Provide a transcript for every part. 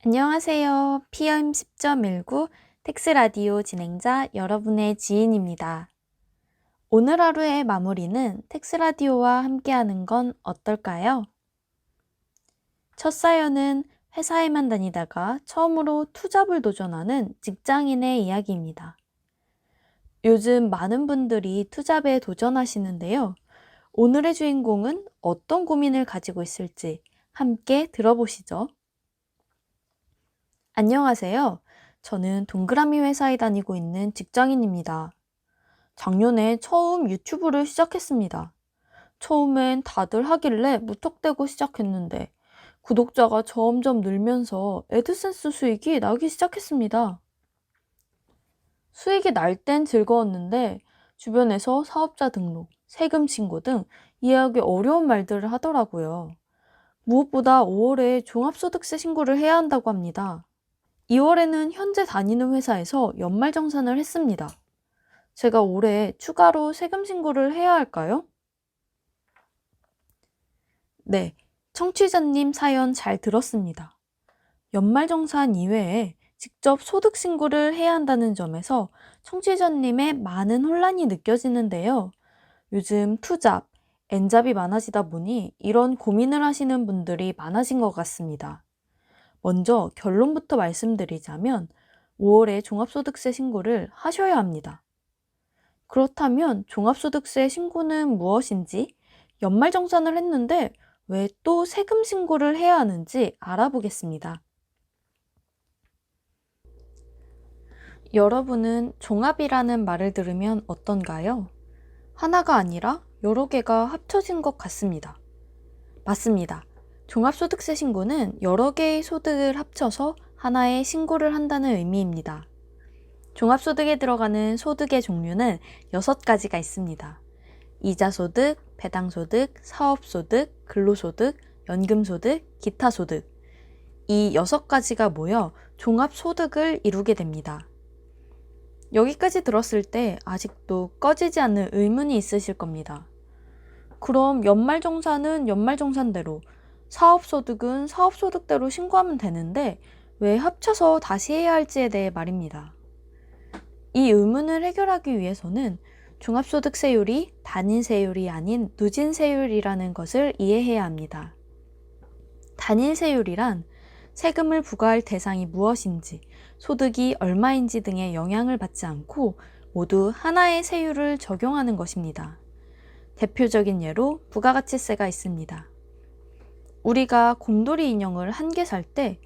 안녕하세요. PM 10.19 텍스 라디오 진행자 여러분의 지인입니다. 오늘 하루의 마무리는 텍스 라디오와 함께하는 건 어떨까요? 첫 사연은 회사에만 다니다가 처음으로 투잡을 도전하는 직장인의 이야기입니다. 요즘 많은 분들이 투잡에 도전하시는데요. 오늘의 주인공은 어떤 고민을 가지고 있을지 함께 들어보시죠. 안녕하세요. 저는 동그라미 회사에 다니고 있는 직장인입니다. 작년에 처음 유튜브를 시작했습니다. 처음엔 다들 하길래 무턱대고 시작했는데 구독자가 점점 늘면서 애드센스 수익이 나기 시작했습니다. 수익이 날 땐 즐거웠는데 주변에서 사업자 등록, 세금 신고 등 이해하기 어려운 말들을 하더라고요. 무엇보다 5월에 종합소득세 신고를 해야 한다고 합니다. 2월에는 현재 다니는 회사에서 연말정산을 했습니다. 제가 올해 추가로 세금 신고를 해야 할까요? 네, 청취자님 사연 잘 들었습니다. 연말정산 이외에 직접 소득 신고를 해야 한다는 점에서 청취자님의 많은 혼란이 느껴지는데요. 요즘 투잡, N잡이 많아지다 보니 이런 고민을 하시는 분들이 많아진 것 같습니다. 먼저 결론부터 말씀드리자면 5월에 종합소득세 신고를 하셔야 합니다. 그렇다면 종합소득세 신고는 무엇인지, 연말정산을 했는데 왜 또 세금 신고를 해야 하는지 알아보겠습니다. 여러분은 종합이라는 말을 들으면 어떤가요? 하나가 아니라 여러 개가 합쳐진 것 같습니다. 맞습니다. 종합소득세 신고는 여러 개의 소득을 합쳐서 하나의 신고를 한다는 의미입니다. 종합소득에 들어가는 소득의 종류는 6가지가 있습니다. 이자소득, 배당소득, 사업소득, 근로소득, 연금소득, 기타소득. 이 6가지가 모여 종합소득을 이루게 됩니다. 여기까지 들었을 때 아직도 꺼지지 않는 의문이 있으실 겁니다. 그럼 연말정산은 연말정산대로, 사업소득은 사업소득대로 신고하면 되는데 왜 합쳐서 다시 해야 할지에 대해 말입니다. 이 의문을 해결하기 위해서는 종합소득세율이 단일세율이 아닌 누진세율이라는 것을 이해해야 합니다. 단일세율이란 세금을 부과할 대상이 무엇인지, 소득이 얼마인지 등의 영향을 받지 않고 모두 하나의 세율을 적용하는 것입니다. 대표적인 예로 부가가치세가 있습니다. 우리가 곰돌이 인형을 한 개 살 때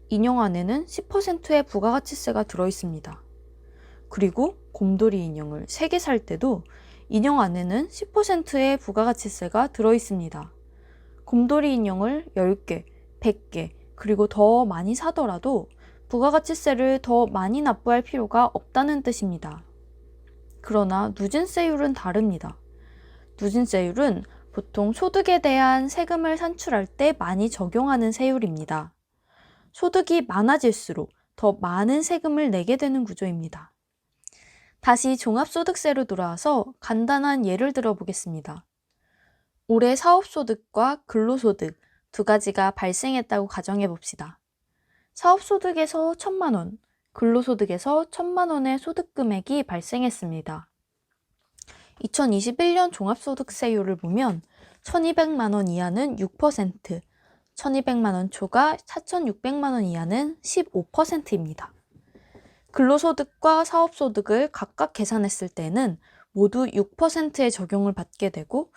인형 안에는 10%의 부가가치세가 들어있습니다. 그리고 곰돌이 인형을 3개 살 때도 인형 안에는 10%의 부가가치세가 들어있습니다. 곰돌이 인형을 10개, 100개, 그리고 더 많이 사더라도 부가가치세를 더 많이 납부할 필요가 없다는 뜻입니다. 그러나 누진세율은 다릅니다. 누진세율은 보통 소득에 대한 세금을 산출할 때 많이 적용하는 세율입니다. 소득이 많아질수록 더 많은 세금을 내게 되는 구조입니다. 다시 종합소득세로 돌아와서 간단한 예를 들어보겠습니다. 올해 사업소득과 근로소득 2가지가 발생했다고 가정해 봅시다. 사업소득에서 1,000만 원, 근로소득에서 1,000만 원의 소득금액이 발생했습니다. 2021년 종합소득세율을 보면 1,200만 원 이하는 6%, 1,200만 원 초과 4,600만 원 이하는 15%입니다. 근로소득과 사업소득을 각각 계산했을 때는 모두 6%의 적용을 받게 되고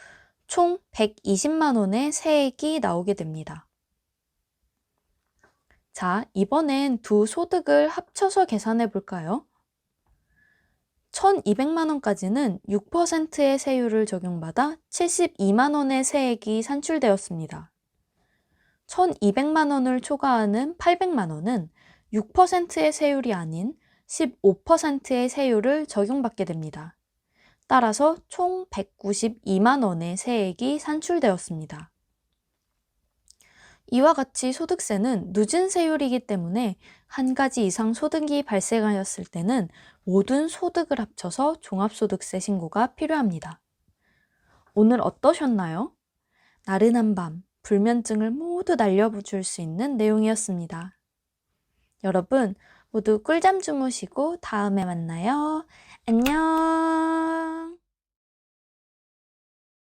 총 120만 원의 세액이 나오게 됩니다. 자, 이번엔 두 소득을 합쳐서 계산해 볼까요? 1,200만 원까지는 6%의 세율을 적용받아 72만 원의 세액이 산출되었습니다. 1,200만 원을 초과하는 800만 원은 6%의 세율이 아닌 15%의 세율을 적용받게 됩니다. 따라서 총 192만 원의 세액이 산출되었습니다. 이와 같이 소득세는 누진세율이기 때문에 한 가지 이상 소득이 발생하였을 때는 모든 소득을 합쳐서 종합소득세 신고가 필요합니다. 오늘 어떠셨나요? 나른한 밤, 불면증을 모두 날려줄 수 있는 내용이었습니다. 여러분 모두 꿀잠 주무시고 다음에 만나요. 안녕.